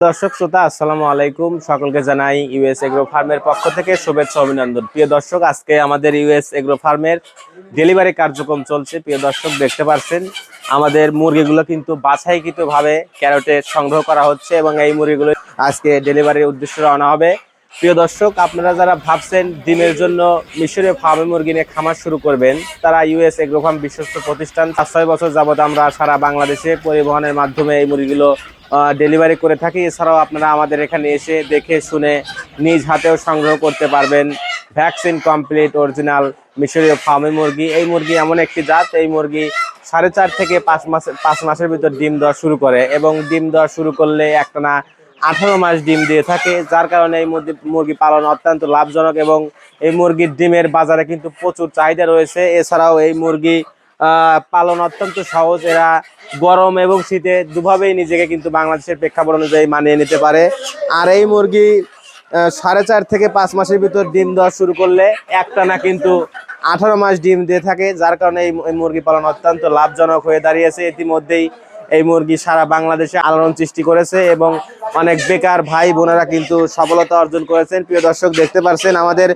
দর্শক শ্রোতা আসসালামু আলাইকুম, সকলকে জানাই ইউএস এগ্রো ফার্মের পক্ষ থেকে শুভেচ্ছা অভিনন্দন। প্রিয় দর্শক, আজকে আমাদের ইউএস এগ্রো ফার্মের ডেলিভারি কার্যক্রম চলছে। প্রিয় দর্শক, দেখতে পাচ্ছেন আমাদের মুরগিগুলো কিন্তু বাছাইকৃতভাবে ক্যারেটে সংগ্রহ করা হচ্ছে এবং এই মুরগিগুলো আজকে ডেলিভারির উদ্দেশ্যে রওনা হবে। প্রিয় দর্শক, আপনারা যারা ভাবছেন ডিমের জন্য মিশরীয় ফার্মে মুরগি নিয়ে খামার শুরু করবেন, তারা ইউএস এগ্রো ফার্ম বিশ্বস্ত প্রতিষ্ঠান। 5-6 বছর যাবত আমরা সারা বাংলাদেশে পরিবহনের মাধ্যমে এই মুরগিগুলো ডেলিভারি করে থাকি। এছাড়াও আপনারা আমাদের এখানে এসে দেখে শুনে নিজ হাতেও সংগ্রহ করতে পারবেন ভ্যাকসিন কমপ্লিট অরিজিনাল মিশরীয় ফার্মে মুরগি। এই মুরগি এমন একটি জাত, এই মুরগি 4.5 থেকে 5 মাসের ভিতর ডিম দেওয়া শুরু করে এবং ডিম দেওয়া শুরু করলে একটানা 18 মাস ডিম দিয়ে থাকে, যার কারণে এই মুরগি পালন অত্যন্ত লাভজনক এবং এই মুরগির ডিমের বাজারে কিন্তু প্রচুর চাহিদা রয়েছে। এছাড়াও এই মুরগি পালন অত্যন্ত সহজ। এরা গরম এবং শীতে দুভাবেই নিজেকে কিন্তু বাংলাদেশের প্রেক্ষাপট অনুযায়ী মানিয়ে নিতে পারে। আর এই মুরগি 4.5 থেকে 5 মাসের ভিতর ডিম দেওয়া শুরু করলে একটানা কিন্তু 18 মাস ডিম দিয়ে থাকে, যার কারণে এই মুরগি পালন অত্যন্ত লাভজনক হয়ে দাঁড়িয়েছে। ইতিমধ্যেই এই মুরগি সারা বাংলাদেশে আলোড়ন সৃষ্টি করেছে এবং অনেক বেকার ভাই বোনেরা কিন্তু সফলতা অর্জন করেছেন। প্রিয় দর্শক, দেখতে পাচ্ছেন আমাদের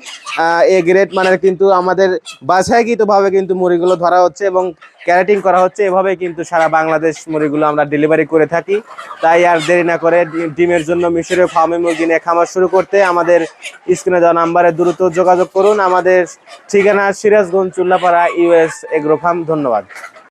এ গ্রেড মানের কিন্তু আমাদের বাছাইকৃতভাবে কিন্তু মুরগিগুলো ধরা হচ্ছে এবং ক্যারেটিং করা হচ্ছে। এভাবে কিন্তু সারা বাংলাদেশ মুরগিগুলো আমরা ডেলিভারি করে থাকি। তাই আর দেরি না করে ডিমের জন্য মিশরীয় ফার্মে মুরগি নিয়ে খামার শুরু করতে আমাদের স্ক্রিনে দেওয়া নাম্বারে দ্রুত যোগাযোগ করুন। আমাদের ঠিকানা Sirajganj Chullapara US agro farm. ধন্যবাদ।